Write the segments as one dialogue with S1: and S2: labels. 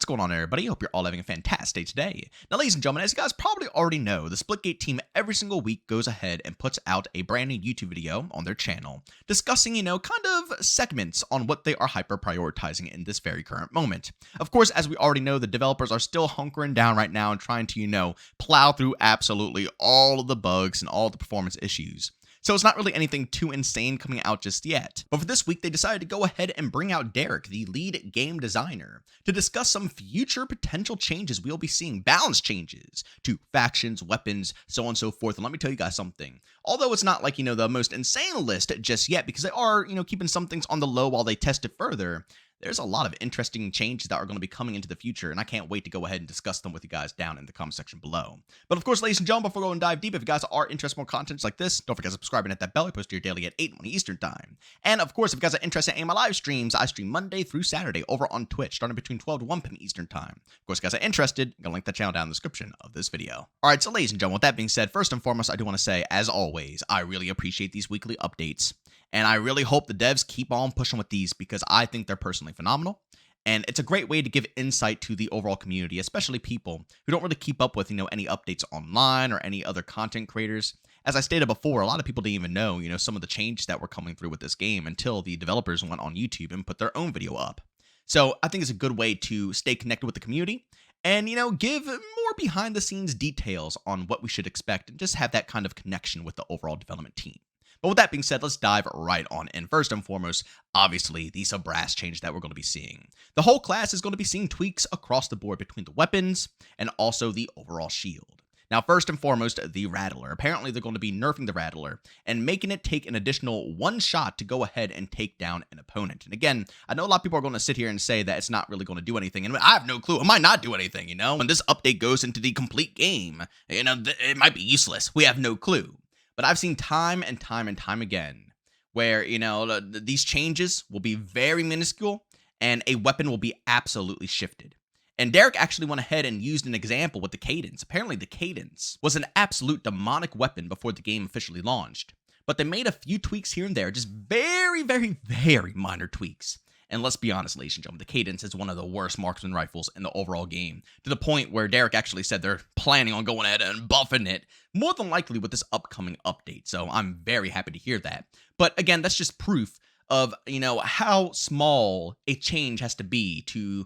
S1: going on, everybody? Hope you're all having a fantastic day today. Now, ladies and gentlemen, as you guys probably already know, the Splitgate team every single week goes ahead and puts out a brand new YouTube video on their channel discussing, kind of segments on what they are hyper prioritizing in this very current moment. Of course, as we already know, the developers are still hunkering down right now and trying to, plow through absolutely all of the bugs and all the performance issues. So it's not really anything too insane coming out just yet. But for this week, they decided to go ahead and bring out Derek, the lead game designer, to discuss some future potential changes we'll be seeing, balance changes to factions, weapons, so on and so forth. And let me tell you guys something. Although it's not like, the most insane list just yet, because they are, keeping some things on the low while they test it further, there's a lot of interesting changes that are going to be coming into the future, and I can't wait to go ahead and discuss them with you guys down in the comment section below. But of course, ladies and gentlemen, before we go and dive deep, if you guys are interested in more content like this, don't forget to subscribe and hit that bell. I post your daily at 8 Eastern Time. And of course, if you guys are interested in my live streams, I stream Monday through Saturday over on Twitch, starting between 12 to 1 p.m. Eastern Time. Of course, if you guys are interested, I'm going to link that channel down in the description of this video. Alright, so ladies and gentlemen, with that being said, first and foremost, I do want to say, as always, I really appreciate these weekly updates. And I really hope the devs keep on pushing with these because I think they're personally phenomenal. And it's a great way to give insight to the overall community, especially people who don't really keep up with, any updates online or any other content creators. As I stated before, a lot of people didn't even know, some of the changes that were coming through with this game until the developers went on YouTube and put their own video up. So I think it's a good way to stay connected with the community and, give more behind the scenes details on what we should expect and just have that kind of connection with the overall development team. But with that being said, let's dive right on in. First and foremost, obviously, the sub-brass change that we're going to be seeing. The whole class is going to be seeing tweaks across the board between the weapons and also the overall shield. Now, first and foremost, the Rattler. Apparently, they're going to be nerfing the Rattler and making it take an additional one shot to go ahead and take down an opponent. And again, I know a lot of people are going to sit here and say that it's not really going to do anything. And I have no clue. It might not do anything, When this update goes into the complete game, it might be useless. We have no clue. But I've seen time and time again where, these changes will be very minuscule and a weapon will be absolutely shifted. And Derek actually went ahead and used an example with the Cadence. Apparently, the Cadence was an absolute demonic weapon before the game officially launched. But they made a few tweaks here and there, just very, very, very minor tweaks. And let's be honest, ladies and gentlemen, the Cadence is one of the worst marksman rifles in the overall game, to the point where Derek actually said they're planning on going ahead and buffing it, more than likely with this upcoming update. So I'm very happy to hear that. But again, that's just proof of, how small a change has to be to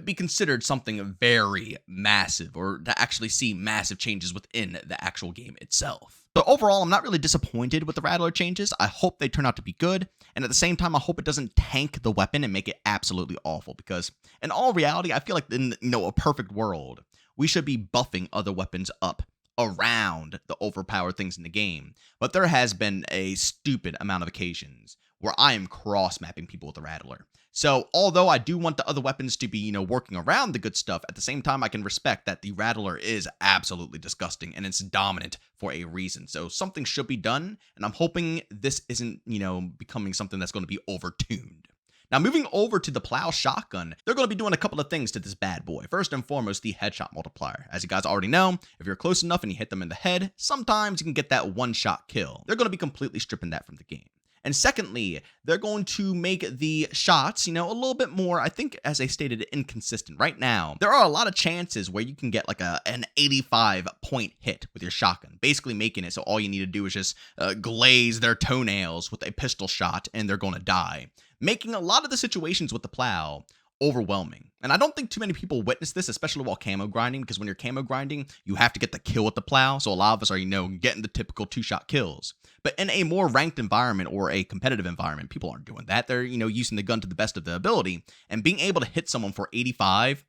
S1: be considered something very massive, or to actually see massive changes within the actual game itself. So overall, I'm not really disappointed with the Rattler changes. I hope they turn out to be good, and at the same time, I hope it doesn't tank the weapon and make it absolutely awful, because in all reality, I feel like in a perfect world, we should be buffing other weapons up around the overpowered things in the game. But there has been a stupid amount of occasions where I am cross-mapping people with the Rattler. So although I do want the other weapons to be, working around the good stuff, at the same time, I can respect that the Rattler is absolutely disgusting and it's dominant for a reason. So something should be done, and I'm hoping this isn't, becoming something that's going to be overtuned. Now, moving over to the Plow shotgun, they're going to be doing a couple of things to this bad boy. First and foremost, the headshot multiplier. As you guys already know, if you're close enough and you hit them in the head, sometimes you can get that one-shot kill. They're going to be completely stripping that from the game. And secondly, they're going to make the shots, a little bit more, I think, as I stated, inconsistent. Right now, there are a lot of chances where you can get like an 85-point hit with your shotgun, basically making it so all you need to do is just glaze their toenails with a pistol shot and they're going to die, making a lot of the situations with the Plow overwhelming. And I don't think too many people witness this, especially while camo grinding, because when you're camo grinding, you have to get the kill with the Plow. So a lot of us are, getting the typical 2-shot kills. But in a more ranked environment or a competitive environment, people aren't doing that. They're, using the gun to the best of their ability, and being able to hit someone for 85,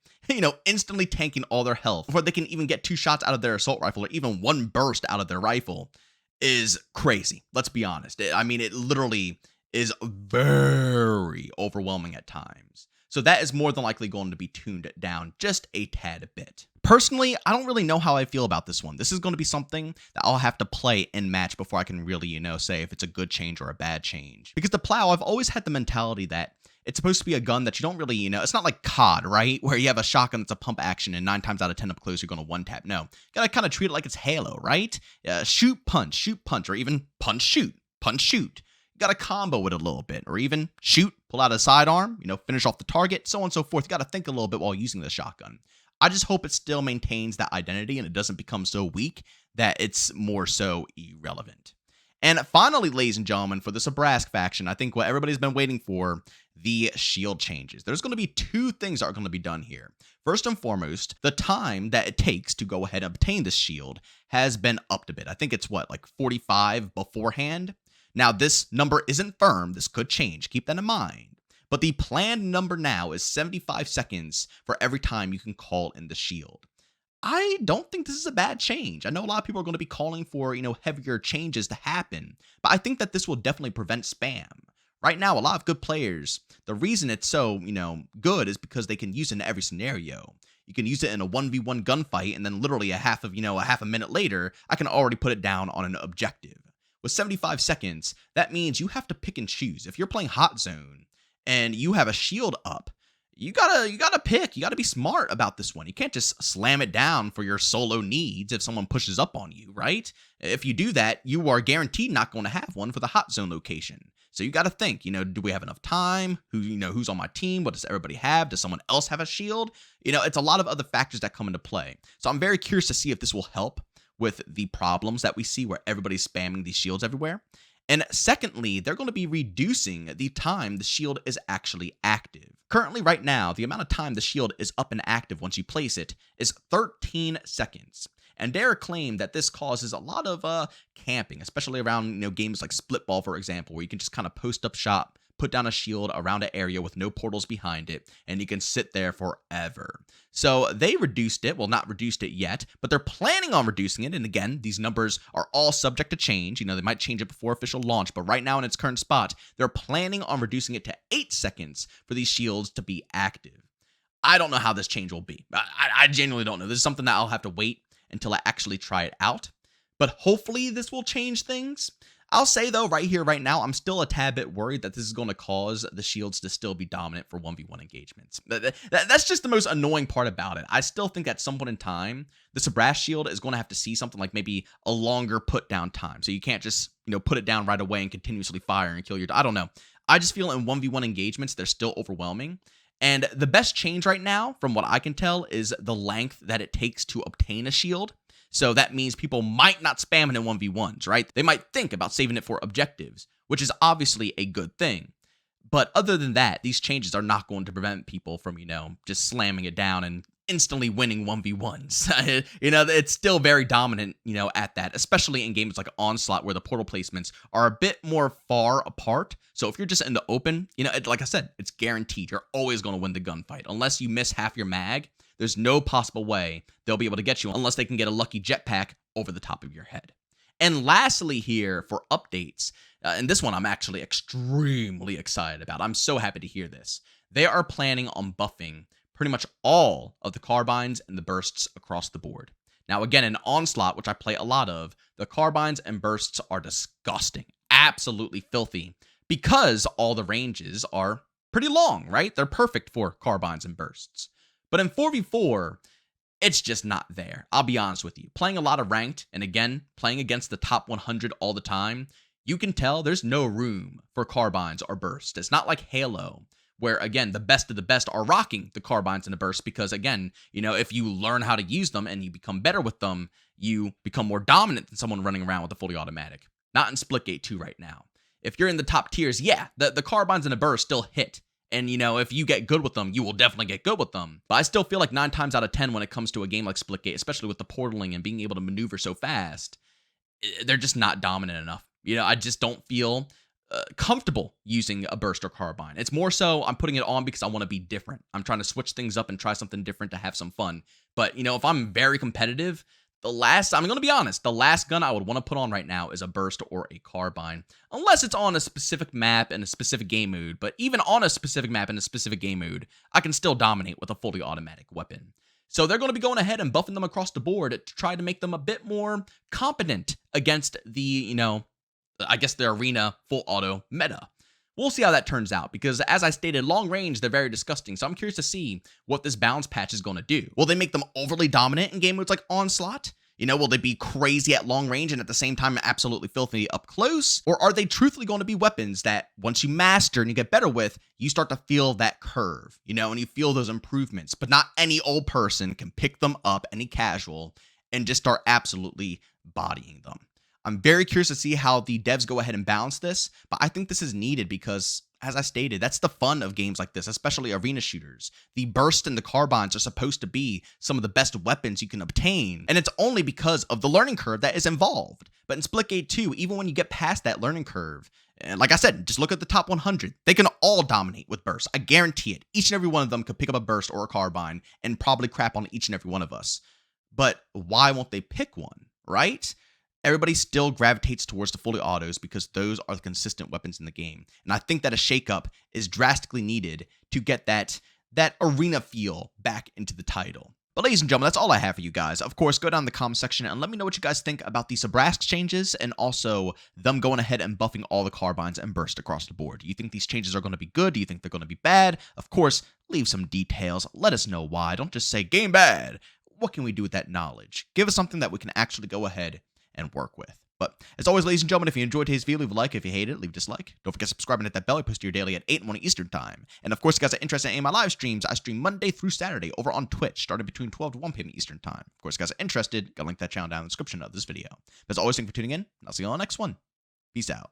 S1: instantly tanking all their health before they can even get 2 shots out of their assault rifle or even one burst out of their rifle is crazy. Let's be honest. It literally is very overwhelming at times. So that is more than likely going to be tuned down just a tad bit. Personally, I don't really know how I feel about this one. This is going to be something that I'll have to play in match before I can really, say if it's a good change or a bad change. Because the Plow, I've always had the mentality that it's supposed to be a gun that you don't really, it's not like COD, right? Where you have a shotgun that's a pump action and 9 times out of 10 up close, you're going to one-tap. No, you got to kind of treat it like it's Halo, right? Shoot, punch, or even punch, shoot. You got to combo it a little bit, or even shoot, pull out a sidearm, finish off the target, so on and so forth. You got to think a little bit while using the shotgun. I just hope it still maintains that identity and it doesn't become so weak that it's more so irrelevant. And finally, ladies and gentlemen, for the Sabrask faction, I think what everybody's been waiting for, the shield changes. There's going to be two things that are going to be done here. First and foremost, the time that it takes to go ahead and obtain this shield has been upped a bit. I think it's like 45 beforehand. Now, this number isn't firm. This could change. Keep that in mind. But the planned number now is 75 seconds for every time you can call in the shield. I don't think this is a bad change. I know a lot of people are going to be calling for, heavier changes to happen, but I think that this will definitely prevent spam. Right now, a lot of good players, the reason it's so, good is because they can use it in every scenario. You can use it in a 1v1 gunfight, and then literally a half a minute later, I can already put it down on an objective. With 75 seconds, that means you have to pick and choose. If you're playing Hot Zone and you have a shield up, you gotta pick. You gotta be smart about this one. You can't just slam it down for your solo needs if someone pushes up on you, right? If you do that, you are guaranteed not going to have one for the Hot Zone location. So you gotta think, do we have enough time? Who's on my team? What does everybody have? Does someone else have a shield? It's a lot of other factors that come into play. So I'm very curious to see if this will help with the problems that we see where everybody's spamming these shields everywhere. And secondly, they're going to be reducing the time the shield is actually active. Currently, right now, the amount of time the shield is up and active once you place it is 13 seconds. And Dare claimed that this causes a lot of camping, especially around games like Splitball, for example, where you can just kind of post up shop, put down a shield around an area with no portals behind it, and you can sit there forever. So they reduced it. Well, not reduced it yet, but they're planning on reducing it. And again, these numbers are all subject to change. They might change it before official launch, but right now in its current spot, they're planning on reducing it to 8 seconds for these shields to be active. I don't know how this change will be. I genuinely don't know. This is something that I'll have to wait until I actually try it out. But hopefully this will change things. I'll say, though, right here, right now, I'm still a tad bit worried that this is going to cause the shields to still be dominant for 1v1 engagements. That's just the most annoying part about it. I still think at some point in time, the Sabrask shield is going to have to see something like maybe a longer put down time. So you can't just, put it down right away and continuously fire and kill your... I don't know. I just feel in 1v1 engagements, they're still overwhelming. And the best change right now, from what I can tell, is the length that it takes to obtain a shield. So that means people might not spam it in 1v1s, right? They might think about saving it for objectives, which is obviously a good thing. But other than that, these changes are not going to prevent people from, just slamming it down and instantly winning 1v1s. It's still very dominant, at that, especially in games like Onslaught where the portal placements are a bit more far apart. So if you're just in the open, like I said, it's guaranteed. You're always going to win the gunfight. Unless you miss half your mag, there's no possible way they'll be able to get you unless they can get a lucky jetpack over the top of your head. And lastly here for updates, and this one I'm actually extremely excited about. I'm so happy to hear this. They are planning on buffing pretty much all of the carbines and the bursts across the board. Now again, in Onslaught, which I play a lot of, the carbines and bursts are disgusting, absolutely filthy, because all the ranges are pretty long, right? They're perfect for carbines and bursts. But in 4v4, it's just not there. I'll be honest with you. Playing a lot of ranked, and again, playing against the top 100 all the time, you can tell there's no room for carbines or bursts. It's not like Halo, where, again, the best of the best are rocking the carbines and the bursts because, again, if you learn how to use them and you become better with them, you become more dominant than someone running around with a fully automatic. Not in Splitgate 2 right now. If you're in the top tiers, yeah, the carbines and the bursts still hit. And, if you get good with them, you will definitely get good with them. But I still feel like 9 times out of 10 when it comes to a game like Splitgate, especially with the portaling and being able to maneuver so fast, they're just not dominant enough. I just don't feel comfortable using a burst or carbine. It's more so I'm putting it on because I want to be different. I'm trying to switch things up and try something different to have some fun. But, if I'm very competitive, I'm going to be honest, the last gun I would want to put on right now is a burst or a carbine, unless it's on a specific map and a specific game mood. But even on a specific map and a specific game mood, I can still dominate with a fully automatic weapon. So they're going to be going ahead and buffing them across the board to try to make them a bit more competent against the, I guess the arena full auto meta. We'll see how that turns out because, as I stated, long range, they're very disgusting. So I'm curious to see what this balance patch is going to do. Will they make them overly dominant in game modes like Onslaught? You know, will they be crazy at long range and at the same time absolutely filthy up close? Or are they truthfully going to be weapons that once you master and you get better with, you start to feel that curve, you know, and you feel those improvements, but not any old person can pick them up, any casual, and just start absolutely bodying them. I'm very curious to see how the devs go ahead and balance this, but I think this is needed because, as I stated, that's the fun of games like this, especially arena shooters. The burst and the carbines are supposed to be some of the best weapons you can obtain, and it's only because of the learning curve that is involved. But in Splitgate 2, even when you get past that learning curve, and like I said, just look at the top 100. They can all dominate with bursts. I guarantee it. Each and every one of them could pick up a burst or a carbine and probably crap on each and every one of us. But why won't they pick one, right? Everybody still gravitates towards the fully autos because those are the consistent weapons in the game. And I think that a shakeup is drastically needed to get that arena feel back into the title. But ladies and gentlemen, that's all I have for you guys. Of course, go down in the comment section and let me know what you guys think about the Sabrask changes and also them going ahead and buffing all the carbines and burst across the board. Do you think these changes are going to be good? Do you think they're going to be bad? Of course, leave some details. Let us know why. Don't just say game bad. What can we do with that knowledge? Give us something that we can actually go ahead and work with. But as always, ladies and gentlemen, if you enjoyed today's video, leave a like. If you hate it, leave a dislike. Don't forget to subscribe and hit that bell. I post your daily at 8 in the morning Eastern time. And of course, if you guys are interested in any of my live streams, I stream Monday through Saturday over on Twitch, starting between 12 to 1 p.m. Eastern time. Of course, if you guys are interested, go link that channel down in the description of this video. But as always, thank you for tuning in, and I'll see you on the next one. Peace out.